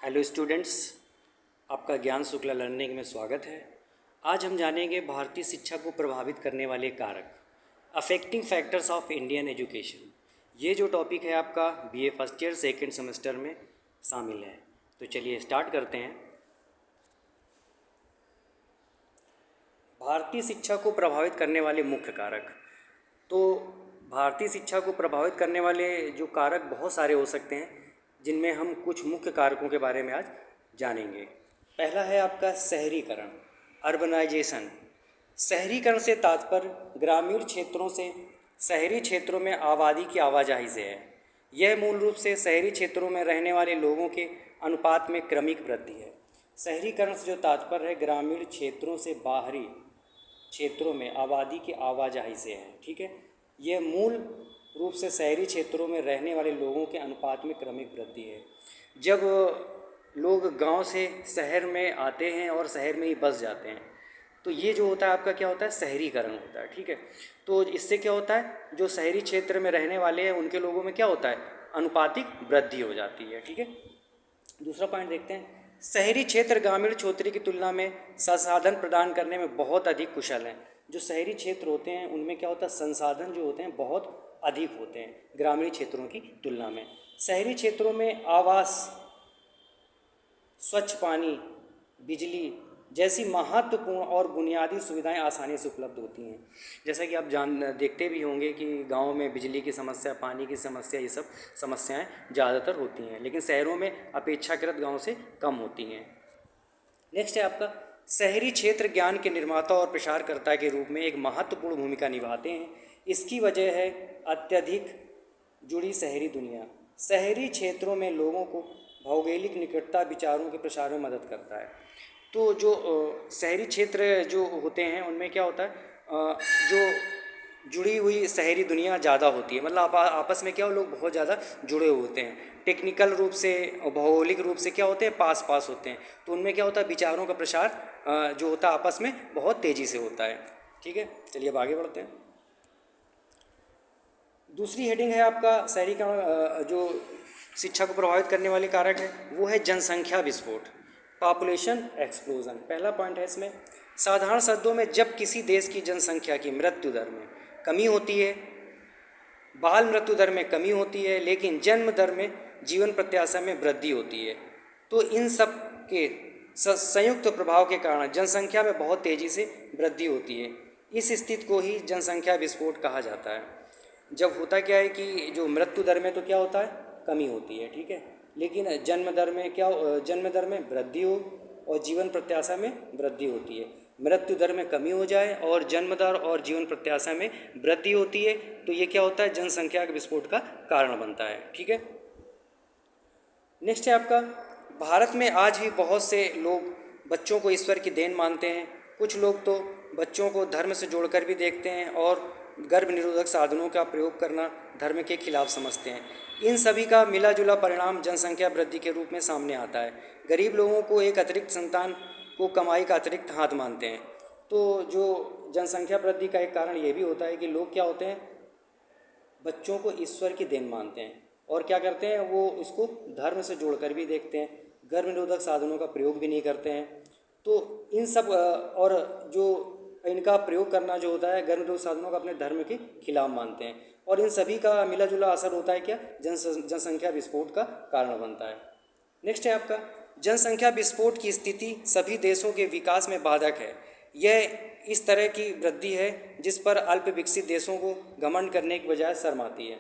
Hello students, आपका ज्ञान Shukla learning में स्वागत है। आज हम जानेंगे भारतीय शिक्षा को प्रभावित करने वाले कारक, affecting factors of Indian education. ये जो टॉपिक है आपका BA first year second semester में शामिल है। तो चलिए स्टार्ट करते हैं। भारतीय शिक्षा को प्रभावित करने वाले मुख्य कारक। तो भारतीय शिक्षा को प्रभावित करने वाले जो कारक बहुत सारे हो सकते हैं, जिनमें हम कुछ मुख्य कारकों के बारे में आज जानेंगे। पहला है आपका शहरीकरण, अर्बनाइजेशन। शहरीकरण से तात्पर्य ग्रामीण क्षेत्रों से शहरी क्षेत्रों में आबादी की आवाजाही से है। यह मूल रूप से शहरी क्षेत्रों में रहने वाले लोगों के अनुपात में क्रमिक वृद्धि है। शहरीकरण से जो तात्पर्य है ग्रामीण क्षेत्रों से बाहरी क्षेत्रों में आबादी की आवाजाही से है। ठीक है, यह मूल रूप से शहरी क्षेत्रों में रहने वाले लोगों के अनुपात में क्रमिक वृद्धि है। जब लोग गांव से शहर में आते हैं और शहर में ही बस जाते हैं, तो ये जो होता है आपका क्या होता है, शहरीकरण होता है। ठीक है, तो इससे क्या होता है, जो शहरी क्षेत्र में रहने वाले हैं उनके लोगों में क्या होता है, अनुपातिक वृद्धि हो जाती है। ठीक है, दूसरा पॉइंट देखते हैं। शहरी क्षेत्र ग्रामीण क्षेत्र की तुलना में संसाधन प्रदान करने में बहुत अधिक कुशल हैं। जो शहरी क्षेत्र होते हैं उनमें क्या होता है, संसाधन जो होते हैं बहुत अधिक होते हैं ग्रामीण क्षेत्रों की तुलना में। शहरी क्षेत्रों में आवास, स्वच्छ पानी, बिजली जैसी महत्वपूर्ण और बुनियादी सुविधाएं आसानी से उपलब्ध होती हैं। जैसा कि आप देखते भी होंगे कि गांव में बिजली की समस्या, पानी की समस्या, ये सब समस्याएं ज़्यादातर होती हैं, लेकिन शहरों में अपेक्षाकृत गांव से कम होती हैं। नेक्स्ट है आपका, शहरी क्षेत्र ज्ञान के निर्माता और प्रसारकर्ता के रूप में एक महत्वपूर्ण भूमिका निभाते हैं। इसकी वजह है अत्यधिक जुड़ी शहरी दुनिया। शहरी क्षेत्रों में लोगों को भौगोलिक निकटता विचारों के प्रसार में मदद करता है। तो जो शहरी क्षेत्र जो होते हैं उनमें क्या होता है, जो जुड़ी हुई शहरी दुनिया ज़्यादा होती है, मतलब आपस में क्या लोग बहुत ज़्यादा जुड़े हुए होते हैं। टेक्निकल रूप से और भौगोलिक रूप से क्या होते हैं, पास पास होते हैं। तो उनमें क्या होता है, विचारों का प्रसार जो होता है आपस में बहुत तेज़ी से होता है। ठीक है, चलिए अब आगे बढ़ते हैं। दूसरी हेडिंग है आपका शहरीकरण, जो शिक्षा को प्रभावित करने वाले कारक है वो है जनसंख्या विस्फोट, पॉपुलेशन एक्सप्लोजन। पहला पॉइंट है इसमें, साधारण शब्दों में जब किसी देश की जनसंख्या की मृत्यु दर में कमी होती है, बाल मृत्यु दर में कमी होती है, लेकिन जन्म दर में जीवन प्रत्याशा में वृद्धि होती है, तो इन सब के संयुक्त प्रभाव के कारण जनसंख्या में बहुत तेज़ी से वृद्धि होती है। इस स्थिति को ही जनसंख्या विस्फोट कहा जाता है। जब होता क्या है कि जो मृत्यु दर में तो क्या होता है, कमी होती है। ठीक है, लेकिन जन्म दर में वृद्धि हो और जीवन प्रत्याशा में वृद्धि होती है। मृत्यु दर में कमी हो जाए और जन्म दर और जीवन प्रत्याशा में वृद्धि होती है, तो ये क्या होता है, जनसंख्या के विस्फोट का कारण बनता है। ठीक है, नेक्स्ट है आपका, भारत में आज भी बहुत से लोग बच्चों को ईश्वर की देन मानते हैं। कुछ लोग तो बच्चों को धर्म से जोड़कर भी देखते हैं और गर्भ निरोधक साधनों का प्रयोग करना धर्म के खिलाफ समझते हैं। इन सभी का मिला जुला परिणाम जनसंख्या वृद्धि के रूप में सामने आता है। गरीब लोगों को एक अतिरिक्त संतान को कमाई का अतिरिक्त हाथ मानते हैं। तो जो जनसंख्या वृद्धि का एक कारण ये भी होता है कि लोग क्या होते हैं, बच्चों को ईश्वर की देन मानते हैं और क्या करते हैं, वो इसको धर्म से जोड़कर भी देखते हैं, गर्भ निरोधक साधनों का प्रयोग भी नहीं करते हैं। तो इन सब और जो इनका प्रयोग करना जो होता है गर्भ निरोधक साधनों का अपने धर्म के खिलाफ मानते हैं, और इन सभी का मिला जुला असर होता है क्या, जनसंख्या विस्फोट का कारण बनता है। नेक्स्ट है आपका, जनसंख्या विस्फोट की स्थिति सभी देशों के विकास में बाधक है। यह इस तरह की वृद्धि है जिस पर अल्प विकसित देशों को घमंड करने की बजाय शर्म आती है।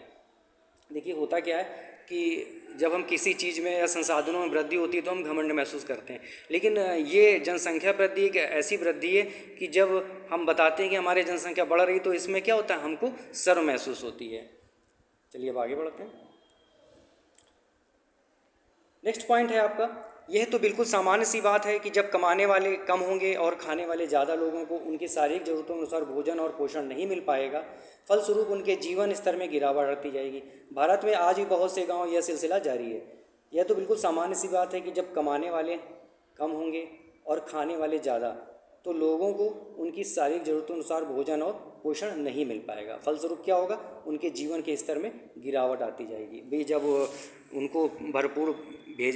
देखिए होता क्या है कि जब हम किसी चीज़ में या संसाधनों में वृद्धि होती है तो हम घमंड महसूस करते हैं, लेकिन ये जनसंख्या वृद्धि एक ऐसी वृद्धि है कि जब हम बताते हैं कि हमारी जनसंख्या बढ़ रही तो इसमें क्या होता है, हमको शर्म महसूस होती है। चलिए अब आगे बढ़ते हैं। नेक्स्ट पॉइंट है आपका, यह तो बिल्कुल सामान्य सी बात है कि जब कमाने वाले कम होंगे और खाने वाले ज़्यादा लोगों को उनकी शारीरिक ज़रूरतों के अनुसार भोजन और पोषण नहीं मिल पाएगा, फलस्वरूप उनके जीवन स्तर में गिरावट आती जाएगी। भारत में आज भी बहुत से गांव यह सिलसिला जारी है। यह तो बिल्कुल सामान्य सी बात है कि जब कमाने वाले कम होंगे और खाने वाले ज़्यादा, तो लोगों को उनकी शारीरिक ज़रूरतों के अनुसार भोजन और पोषण नहीं मिल पाएगा, फलस्वरूप क्या होगा, उनके जीवन के स्तर में गिरावट आती जाएगी। भाई जब उनको भरपूर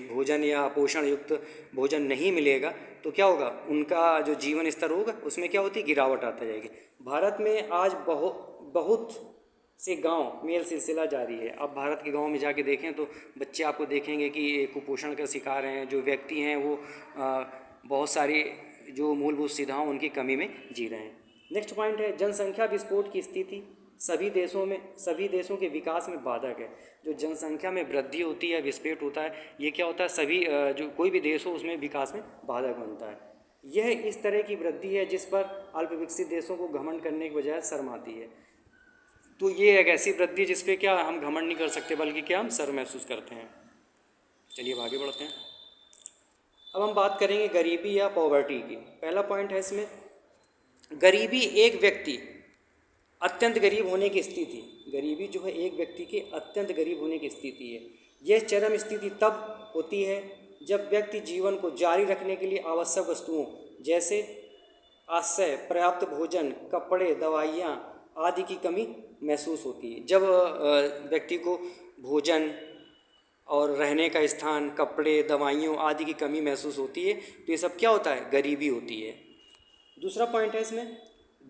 भोजन या पोषण युक्त भोजन नहीं मिलेगा तो क्या होगा, उनका जो जीवन स्तर होगा उसमें क्या होती है, गिरावट आती जाएगी। भारत में आज बहुत से गांव में सिलसिला जारी है। अब भारत के गांव में जाके देखें तो बच्चे आपको देखेंगे कि कुपोषण का शिकार हैं, जो व्यक्ति हैं वो बहुत सारी जो मूलभूत सुविधाओं उनकी कमी में जी रहे हैं। नेक्स्ट पॉइंट है जनसंख्या विस्फोट की स्थिति सभी देशों के विकास में बाधक है। जो जनसंख्या में वृद्धि होती है, विस्फोट होता है, ये क्या होता है, सभी जो कोई भी देश हो उसमें विकास में बाधक बनता है। यह इस तरह की वृद्धि है जिस पर अल्प विकसित देशों को घमंड करने के बजाय शर्म आती है। तो ये एक ऐसी वृद्धि जिस पे क्या हम घमंड नहीं कर सकते, बल्कि क्या हम शर्म महसूस करते हैं। चलिए अब आगे बढ़ते हैं। अब हम बात करेंगे गरीबी या पॉवर्टी की। पहला पॉइंट है इसमें, गरीबी एक व्यक्ति अत्यंत गरीब होने की स्थिति। गरीबी जो है एक व्यक्ति के अत्यंत गरीब होने की स्थिति है। यह चरम स्थिति तब होती है जब व्यक्ति जीवन को जारी रखने के लिए आवश्यक वस्तुओं जैसे आश्रय, पर्याप्त भोजन, कपड़े, दवाइयाँ आदि की कमी महसूस होती है। जब व्यक्ति को भोजन और रहने का स्थान, कपड़े, दवाइयों आदि की कमी महसूस होती है तो ये सब क्या होता है, गरीबी होती है। दूसरा पॉइंट है इसमें,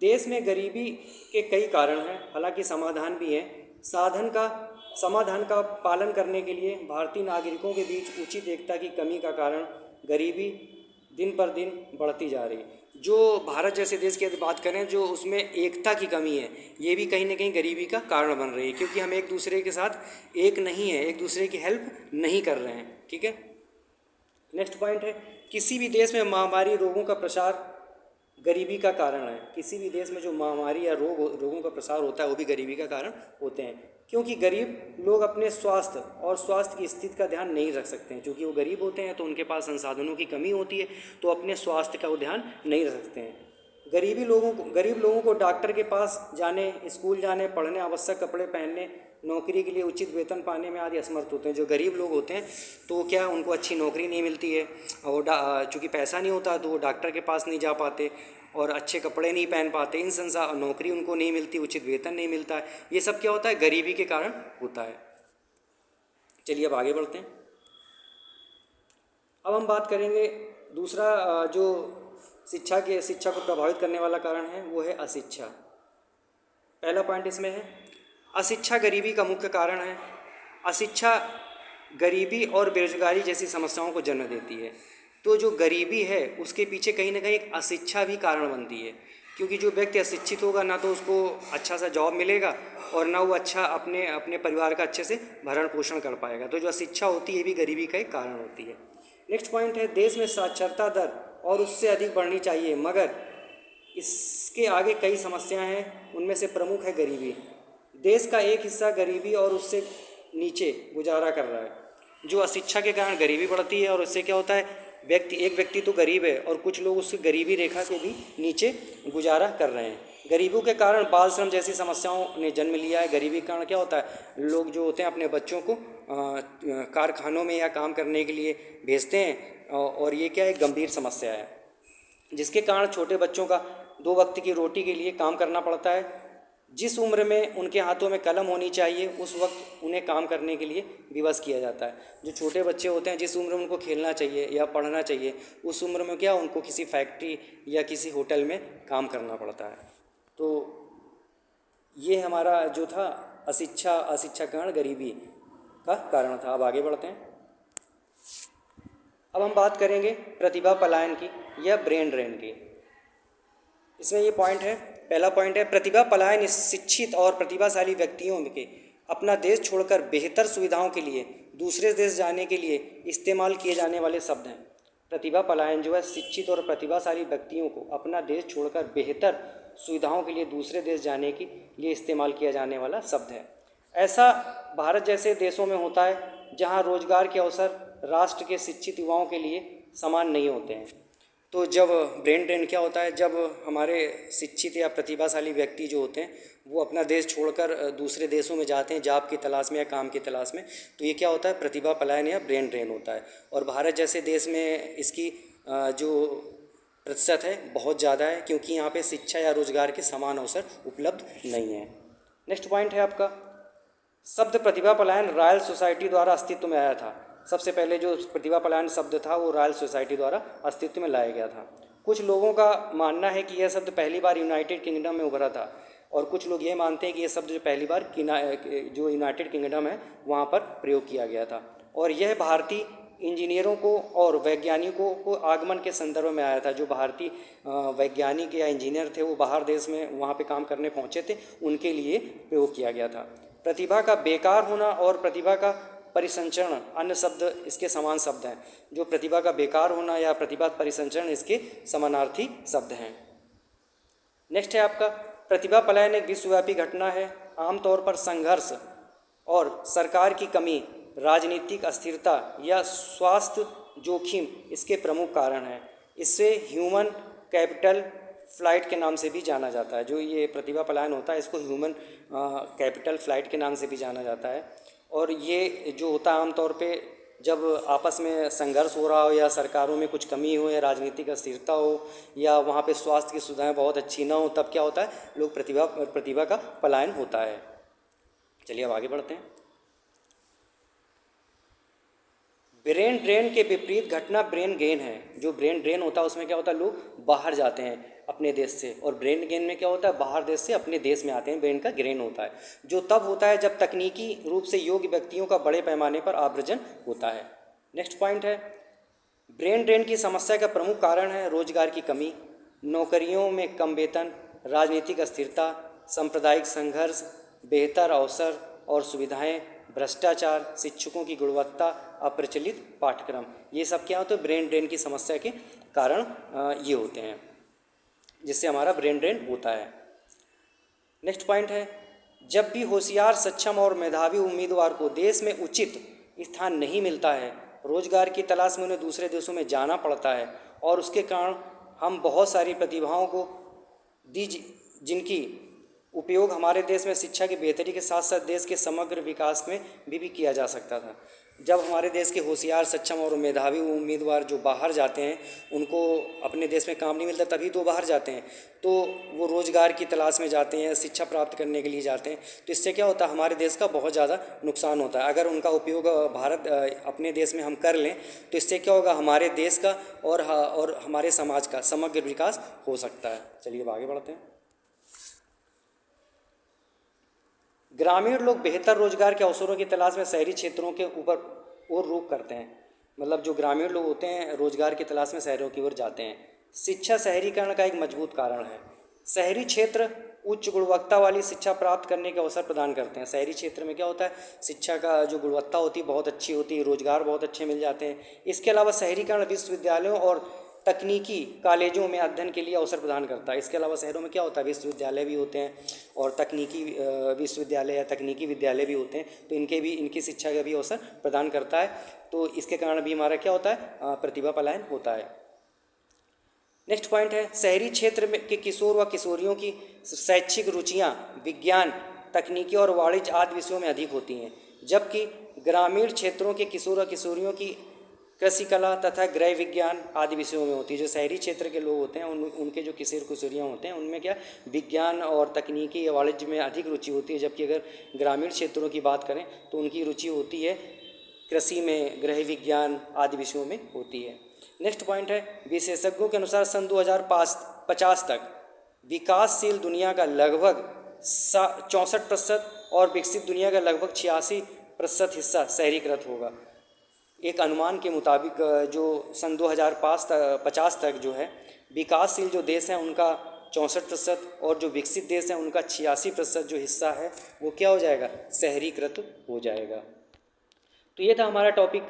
देश में गरीबी के कई कारण हैं, हालांकि समाधान भी है। समाधान का पालन करने के लिए भारतीय नागरिकों के बीच उचित एकता की कमी का कारण गरीबी दिन पर दिन बढ़ती जा रही है। जो भारत जैसे देश की यदि बात करें जो उसमें एकता की कमी है, ये भी कहीं ना कहीं गरीबी का कारण बन रही है, क्योंकि हम एक दूसरे के साथ एक नहीं है, एक दूसरे की हेल्प नहीं कर रहे हैं। ठीक है, नेक्स्ट पॉइंट है, किसी भी देश में महामारी रोगों का प्रसार गरीबी का कारण है। किसी भी देश में जो महामारी या रोगों का प्रसार होता है वो भी गरीबी का कारण होते हैं, क्योंकि गरीब लोग अपने स्वास्थ्य और स्वास्थ्य की स्थिति का ध्यान नहीं रख सकते हैं। क्योंकि वो गरीब होते हैं तो उनके पास संसाधनों की कमी होती है, तो अपने स्वास्थ्य का वो ध्यान नहीं रख सकते हैं। गरीब लोगों को डॉक्टर के पास जाने, स्कूल जाने, पढ़ने, आवश्यक कपड़े पहनने, नौकरी के लिए उचित वेतन पाने में आदि असमर्थ होते हैं। जो गरीब लोग होते हैं तो क्या उनको अच्छी नौकरी नहीं मिलती है, और चूँकि पैसा नहीं होता तो वो डॉक्टर के पास नहीं जा पाते और अच्छे कपड़े नहीं पहन पाते, नौकरी उनको नहीं मिलती, उचित वेतन नहीं मिलता है। ये सब क्या होता है, गरीबी के कारण होता है। चलिए अब आगे बढ़ते हैं। अब हम बात करेंगे दूसरा जो शिक्षा को प्रभावित करने वाला कारण है वो है अशिक्षा। पहला पॉइंट इसमें है, अशिक्षा गरीबी का मुख्य कारण है। अशिक्षा गरीबी और बेरोजगारी जैसी समस्याओं को जन्म देती है। तो जो गरीबी है उसके पीछे कहीं ना कहीं एक अशिक्षा भी कारण बनती है, क्योंकि जो व्यक्ति अशिक्षित होगा ना तो उसको अच्छा सा जॉब मिलेगा और ना वो अच्छा अपने परिवार का अच्छे से भरण पोषण कर पाएगा। तो जो अशिक्षा होती है ये भी गरीबी का एक कारण होती है। नेक्स्ट पॉइंट है, देश में साक्षरता दर और उससे अधिक बढ़नी चाहिए, मगर इसके आगे कई समस्याएं हैं, उनमें से प्रमुख है गरीबी। देश का एक हिस्सा गरीबी और उससे नीचे गुजारा कर रहा है। जो अशिक्षा के कारण गरीबी बढ़ती है और उससे क्या होता है, एक व्यक्ति तो गरीब है और कुछ लोग उसकी गरीबी रेखा के भी नीचे गुजारा कर रहे हैं। गरीबों के कारण बाल श्रम जैसी समस्याओं ने जन्म लिया है। गरीबी के कारण क्या होता है, लोग जो होते हैं अपने बच्चों को कारखानों में या काम करने के लिए भेजते हैं, और ये क्या एक गंभीर समस्या है, जिसके कारण छोटे बच्चों का 2 वक्त की रोटी के लिए काम करना पड़ता है। जिस उम्र में उनके हाथों में कलम होनी चाहिए उस वक्त उन्हें काम करने के लिए विवश किया जाता है। जो छोटे बच्चे होते हैं जिस उम्र में उनको खेलना चाहिए या पढ़ना चाहिए उस उम्र में क्या उनको किसी फैक्ट्री या किसी होटल में काम करना पड़ता है। तो ये हमारा जो था अशिक्षा कारण गरीबी का कारण था। अब आगे बढ़ते हैं। अब हम बात करेंगे प्रतिभा पलायन की या ब्रेन ड्रेन की। इसमें ये पॉइंट है, पहला पॉइंट है, प्रतिभा पलायन शिक्षित और प्रतिभाशाली व्यक्तियों के अपना देश छोड़कर बेहतर सुविधाओं के लिए दूसरे देश जाने के लिए इस्तेमाल किए जाने वाले शब्द हैं। प्रतिभा पलायन जो है शिक्षित और प्रतिभाशाली व्यक्तियों को अपना देश छोड़कर बेहतर सुविधाओं के लिए दूसरे देश जाने के लिए इस्तेमाल किया जाने वाला शब्द है। ऐसा भारत जैसे देशों में होता है जहां रोजगार के अवसर राष्ट्र के शिक्षित युवाओं के लिए समान नहीं होते हैं। तो जब ब्रेन ड्रेन क्या होता है, जब हमारे शिक्षित या प्रतिभाशाली व्यक्ति जो होते हैं वो अपना देश छोड़कर दूसरे देशों में जाते हैं जॉब की तलाश में या काम की तलाश में, तो ये क्या होता है, प्रतिभा पलायन या ब्रेन ड्रेन होता है। और भारत जैसे देश में इसकी जो प्रतिशत है बहुत ज़्यादा है, क्योंकि यहाँ पे शिक्षा या रोजगार के समान अवसर उपलब्ध नहीं है। नेक्स्ट पॉइंट है आपका, शब्द प्रतिभा पलायन रॉयल सोसाइटी द्वारा अस्तित्व में आया था। सबसे पहले जो प्रतिभा पलायन शब्द था वो रॉयल सोसाइटी द्वारा अस्तित्व में लाया गया था। कुछ लोगों का मानना है कि यह शब्द पहली बार यूनाइटेड किंगडम में उभरा था, और कुछ लोग ये मानते हैं कि यह शब्द जो पहली बार जो यूनाइटेड किंगडम है वहाँ पर प्रयोग किया गया था, और यह भारतीय इंजीनियरों को और वैज्ञानिकों को आगमन के संदर्भ में आया था। जो भारतीय वैज्ञानिक या इंजीनियर थे वो बाहर देश में वहाँ पे काम करने पहुँचे थे, उनके लिए प्रयोग किया गया था। प्रतिभा का बेकार होना और प्रतिभा का परिसंचरण अन्य शब्द इसके समान शब्द हैं। जो प्रतिभा का बेकार होना या प्रतिभा परिसंचरण इसके समानार्थी शब्द हैं। नेक्स्ट है आपका, प्रतिभा पलायन एक विश्वव्यापी घटना है। आमतौर पर संघर्ष और सरकार की कमी, राजनीतिक अस्थिरता या स्वास्थ्य जोखिम इसके प्रमुख कारण हैं। इससे ह्यूमन कैपिटल फ्लाइट के नाम से भी जाना जाता है। जो ये प्रतिभा पलायन होता है इसको ह्यूमन कैपिटल फ्लाइट के नाम से भी जाना जाता है। और ये जो होता है आमतौर पे जब आपस में संघर्ष हो रहा हो या सरकारों में कुछ कमी हो या राजनीतिक अस्थिरता हो या वहाँ पे स्वास्थ्य की सुविधाएं बहुत अच्छी ना हो, तब क्या होता है, लोग प्रतिभा का पलायन होता है। चलिए अब आगे बढ़ते हैं। ब्रेन ड्रेन के विपरीत घटना ब्रेन गेन है। जो ब्रेन ड्रेन होता है उसमें क्या होता है, लोग बाहर जाते हैं अपने देश से, और ब्रेन गेन में क्या होता है, बाहर देश से अपने देश में आते हैं। ब्रेन का ग्रेन होता है जो तब होता है जब तकनीकी रूप से योग्य व्यक्तियों का बड़े पैमाने पर आव्रजन होता है। नेक्स्ट पॉइंट है, ब्रेन ड्रेन की समस्या का प्रमुख कारण है रोजगार की कमी, नौकरियों में कम वेतन, राजनीतिक अस्थिरता, सांप्रदायिक संघर्ष, बेहतर अवसर और सुविधाएं, भ्रष्टाचार, शिक्षकों की गुणवत्ता, अप्रचलित पाठ्यक्रम। ये सब क्या होते हैं, ब्रेन ड्रेन की समस्या के कारण ये होते हैं, जिससे हमारा ब्रेन ड्रेन होता है। नेक्स्ट पॉइंट है, जब भी होशियार, सक्षम और मेधावी उम्मीदवार को देश में उचित स्थान नहीं मिलता है, रोजगार की तलाश में उन्हें दूसरे देशों में जाना पड़ता है, और उसके कारण हम बहुत सारी प्रतिभाओं को जिनकी उपयोग हमारे देश में शिक्षा की बेहतरी के साथ साथ देश के समग्र विकास में भी किया जा सकता था। जब हमारे देश के होशियार, सक्षम और मेधावी उम्मीदवार जो बाहर जाते हैं, उनको अपने देश में काम नहीं मिलता, तभी तो बाहर जाते हैं, तो वो रोज़गार की तलाश में जाते हैं, शिक्षा प्राप्त करने के लिए जाते हैं। तो इससे क्या होता है, हमारे देश का बहुत ज़्यादा नुकसान होता है। अगर उनका उपयोग अपने देश में हम कर लें तो इससे क्या होगा, हमारे देश का और हमारे समाज का समग्र विकास हो सकता है। चलिए अब आगे बढ़ते हैं। ग्रामीण लोग बेहतर रोजगार के अवसरों की तलाश में शहरी क्षेत्रों के ऊपर और रुख करते हैं। मतलब जो ग्रामीण लोग होते हैं रोजगार की तलाश में शहरों की ओर जाते हैं। शिक्षा शहरीकरण का एक मजबूत कारण है। शहरी क्षेत्र उच्च गुणवत्ता वाली शिक्षा प्राप्त करने के अवसर प्रदान करते हैं। शहरी क्षेत्र में क्या होता है, शिक्षा का जो गुणवत्ता होती है बहुत अच्छी होती है, रोजगार बहुत अच्छे मिल जाते हैं। इसके अलावा शहरीकरण विश्वविद्यालयों और तकनीकी कॉलेजों में अध्ययन के लिए अवसर प्रदान करता है। इसके अलावा शहरों में क्या होता है, विश्वविद्यालय भी होते हैं और तकनीकी विश्वविद्यालय या तकनीकी विद्यालय भी होते हैं, तो इनकी शिक्षा का भी अवसर प्रदान करता है। तो इसके कारण भी हमारा क्या होता है, प्रतिभा पलायन होता है। नेक्स्ट पॉइंट है, शहरी क्षेत्र में के किशोर व किशोरियों की शैक्षिक रुचियाँ विज्ञान, तकनीकी और वाणिज्य आदि विषयों में अधिक होती हैं, जबकि ग्रामीण क्षेत्रों के किशोर व किशोरियों की कृषि कला तथा गृह विज्ञान आदि विषयों में होती है। जो शहरी क्षेत्र के लोग होते हैं उनके जो किशोर किशोरियाँ होते हैं उनमें क्या विज्ञान और तकनीकी या वाणिज्य में अधिक रुचि होती है, जबकि अगर ग्रामीण क्षेत्रों की बात करें तो उनकी रुचि होती है कृषि में, गृह विज्ञान आदि विषयों में होती है। नेक्स्ट पॉइंट है, विशेषज्ञों के अनुसार सन 2050 तक विकासशील दुनिया का लगभग 64% और विकसित दुनिया का लगभग 86% हिस्सा शहरीकृत होगा। एक अनुमान के मुताबिक जो सन 2050 तक जो है विकासशील जो देश हैं उनका 64% और जो विकसित देश हैं उनका 86% जो हिस्सा है वो क्या हो जाएगा, शहरीकृत हो जाएगा। तो ये था हमारा टॉपिक